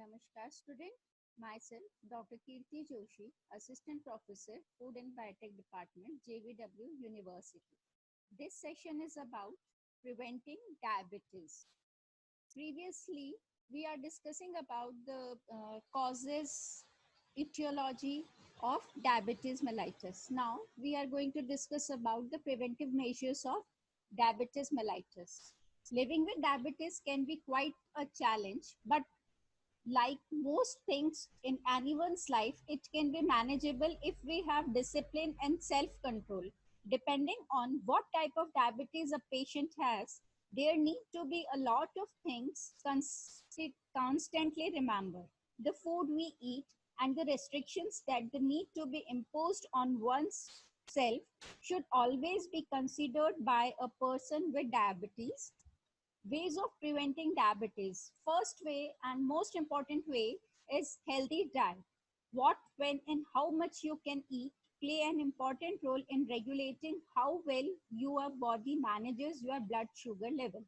Namaskar student. Myself Dr. Kirti Joshi, Assistant Professor, Food and Biotech Department, JVW University. This session is about preventing diabetes. Previously, we are discussing about the causes, etiology of diabetes mellitus. Now, we are going to discuss about the preventive measures of diabetes mellitus. Living with diabetes can be quite a challenge, but like most things in anyone's life, it can be manageable if we have discipline and self control. Depending on what type of diabetes a patient has, there need to be a lot of things constantly remember. The food we eat and the restrictions that the need to be imposed on one's self should always be considered by a person with diabetes. Ways of preventing diabetes. First way and most important way is healthy diet. What, when, and how much you can eat play an important role in regulating how well your body manages your blood sugar level.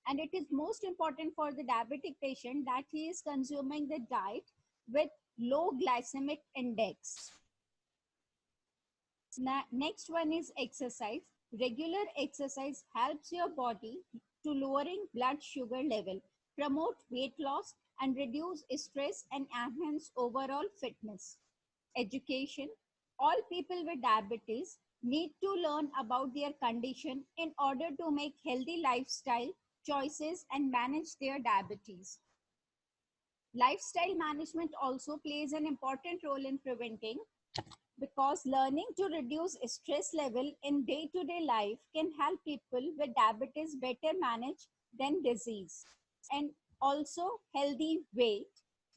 And it is most important for the diabetic patient that he is consuming the diet with low glycemic index. Next one is exercise. Regular exercise helps your body to lowering blood sugar level, promote weight loss, and reduce stress and enhance overall fitness. Education. All people with diabetes need to learn about their condition in order to make healthy lifestyle choices and manage their diabetes. Lifestyle management also plays an important role in preventing, because learning to reduce stress level in day-to-day life can help people with diabetes better manage than disease. And also healthy weight.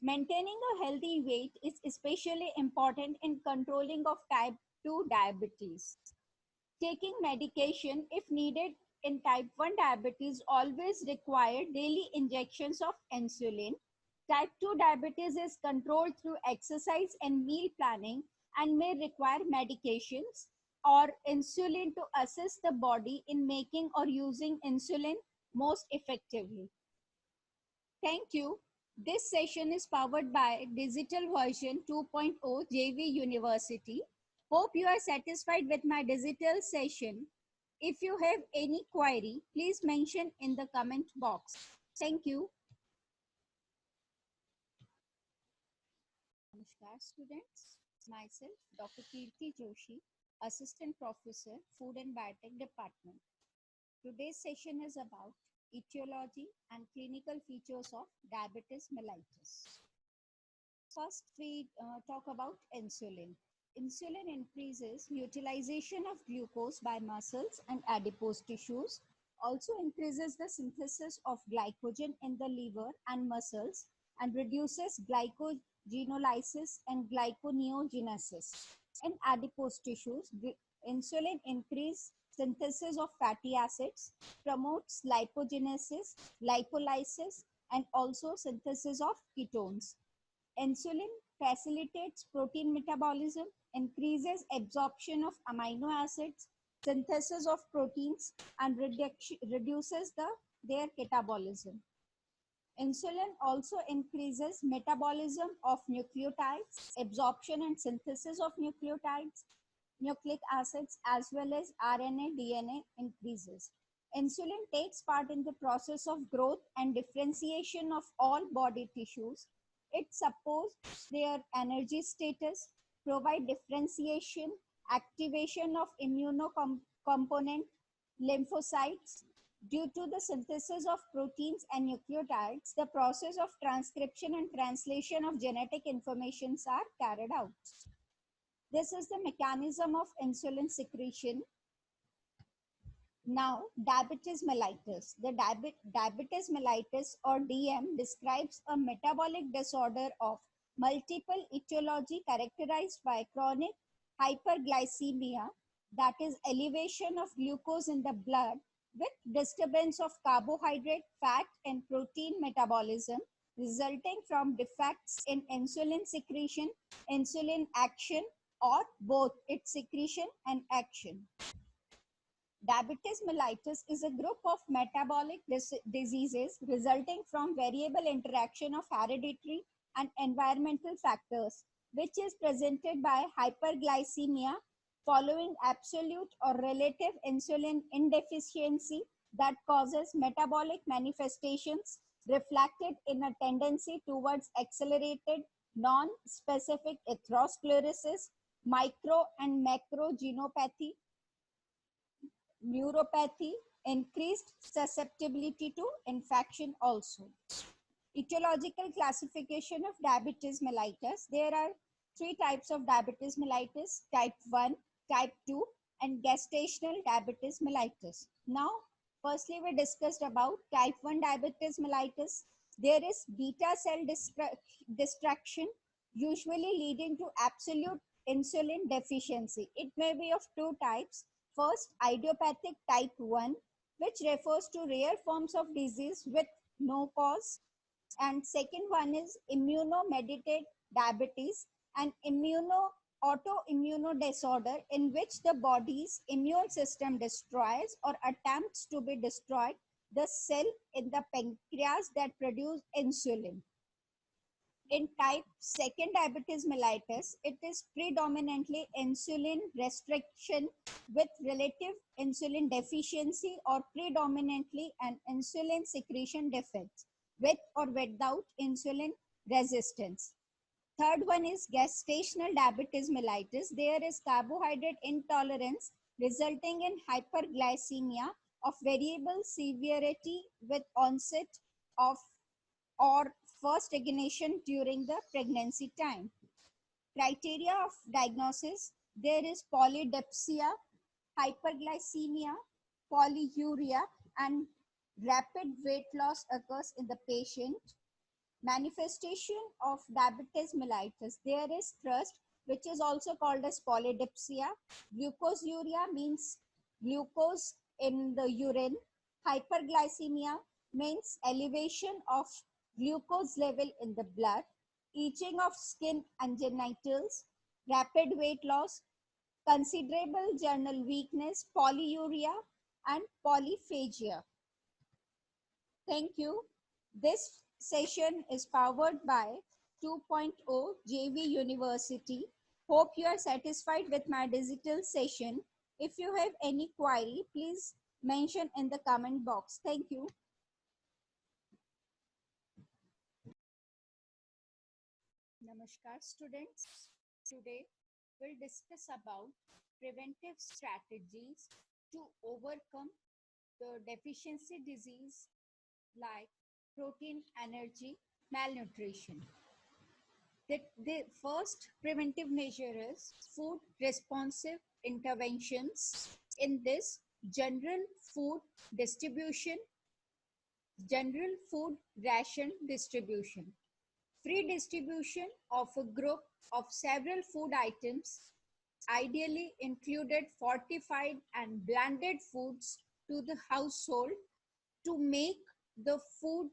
Maintaining a healthy weight is especially important in controlling of type 2 diabetes. Taking medication if needed in type 1 diabetes always require daily injections of insulin. Type 2 diabetes is controlled through exercise and meal planning and may require medications or insulin to assist the body in making or using insulin most effectively. Thank you. This session is powered by Digital Version 2.0 JV University. Hope you are satisfied with my digital session. If you have any query, please mention in the comment box. Thank you. Namaskar students. Myself Dr. Kirti Joshi, Assistant Professor, Food and Biotech Department. Today's session is about etiology and clinical features of diabetes mellitus. First, we talk about insulin. Insulin increases utilization of glucose by muscles and adipose tissues, also increases the synthesis of glycogen in the liver and muscles, and reduces glycogenolysis and glyconeogenesis. In adipose tissues, insulin increases synthesis of fatty acids, promotes lipogenesis, lipolysis, and also synthesis of ketones. Insulin facilitates protein metabolism, increases absorption of amino acids, synthesis of proteins, and reduces their catabolism. Insulin also increases metabolism of nucleotides, absorption and synthesis of nucleotides, nucleic acids, as well as RNA, DNA increases. Insulin takes part in the process of growth and differentiation of all body tissues. It supports their energy status, provide differentiation, activation of immunocomponent, lymphocytes. Due to the synthesis of proteins and nucleotides, the process of transcription and translation of genetic informations are carried out. This is the mechanism of insulin secretion. Now, diabetes mellitus. The diabetes mellitus or DM describes a metabolic disorder of multiple etiology characterized by chronic hyperglycemia, that is elevation of glucose in the blood with disturbance of carbohydrate, fat, and protein metabolism resulting from defects in insulin secretion, insulin action, or both its secretion and action. Diabetes mellitus is a group of metabolic diseases resulting from variable interaction of hereditary and environmental factors, which is presented by hyperglycemia following absolute or relative insulin indeficiency that causes metabolic manifestations reflected in a tendency towards accelerated non-specific atherosclerosis, micro and macrogenopathy, neuropathy, increased susceptibility to infection also. Etiological classification of diabetes mellitus. There are three types of diabetes mellitus: type 1, type 2, and gestational diabetes mellitus. Now, firstly, we discussed about type 1 diabetes mellitus. There is beta cell destruction, usually leading to absolute insulin deficiency. It may be of two types. First, idiopathic type 1, which refers to rare forms of disease with no cause. And second one is immunomediated diabetes, an autoimmune disorder in which the body's immune system destroys or attempts to be destroyed the cell in the pancreas that produce insulin. In type 2 diabetes mellitus, it is predominantly insulin restriction with relative insulin deficiency or predominantly an insulin secretion defect with or without insulin resistance. Third one is gestational diabetes mellitus. There is carbohydrate intolerance resulting in hyperglycemia of variable severity with onset of or first ignition during the pregnancy time. Criteria of diagnosis: there is polydipsia, hyperglycemia, polyuria, and rapid weight loss occurs in the patient. Manifestation of diabetes mellitus: there is thirst, which is also called as polydipsia. Glucosuria means glucose in the urine. Hyperglycemia means elevation of glucose level in the blood. Itching of skin and genitals. Rapid weight loss. Considerable general weakness, polyuria, and polyphagia. Thank you. This session is powered by 2.0 JV University. Hope you are satisfied with my digital session. If you have any query, please mention in the comment box. Thank you. Namaskar students. Today we'll discuss about preventive strategies to overcome the deficiency disease like protein energy malnutrition. The first preventive measure is food responsive interventions. In this, food distribution, general food ration distribution, free distribution of a group of several food items, ideally included fortified and blended foods to the household to make the food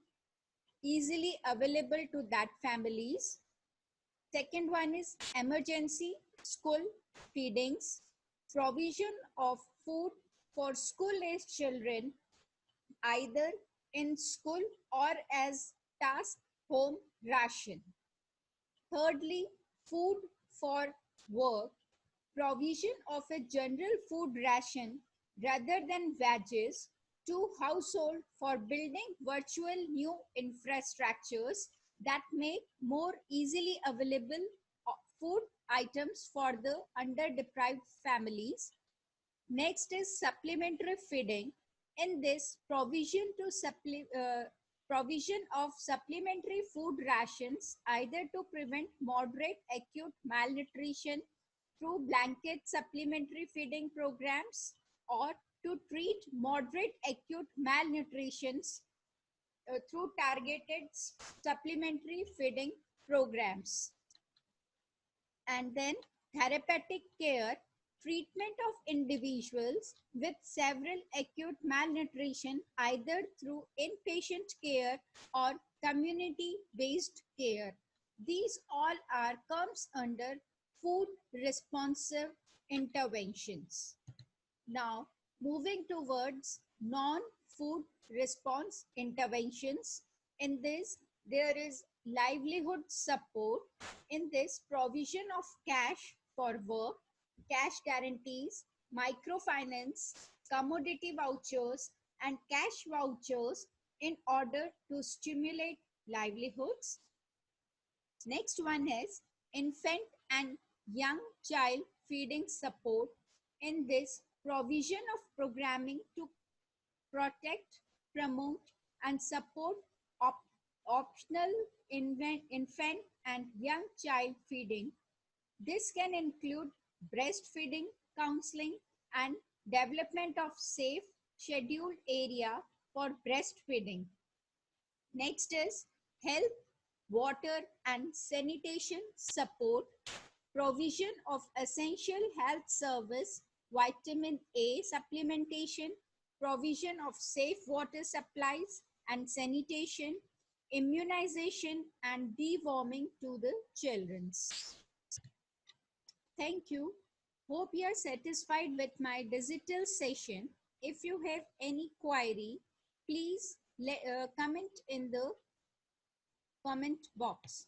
easily available to that families. Second one is emergency school feedings, provision of food for school-aged children either in school or as task home ration. Thirdly, food for work, provision of a general food ration rather than wages to household for building virtual new infrastructures that make more easily available food items for the underdeprived families. Next is supplementary feeding. In this, provision of supplementary food rations either to prevent moderate acute malnutrition through blanket supplementary feeding programs or to treat moderate acute malnutrition through targeted supplementary feeding programs. And then therapeutic care, treatment of individuals with several acute malnutrition either through inpatient care or community-based care. These all comes under food responsive interventions. Now, Moving towards non-food response interventions. In this, there is livelihood support. In this, provision of cash for work, cash guarantees, microfinance, commodity vouchers, and cash vouchers in order to stimulate livelihoods. Next one is infant and young child feeding support. In this, provision of programming to protect, promote, and support optional infant and young child feeding. This can include breastfeeding, counseling, and development of safe scheduled area for breastfeeding. Next is health, water, and sanitation support, provision of essential health service, vitamin A supplementation, provision of safe water supplies and sanitation, immunization and deworming to the children. Thank you. Hope you are satisfied with my digital session. If you have any query, please comment in the comment box.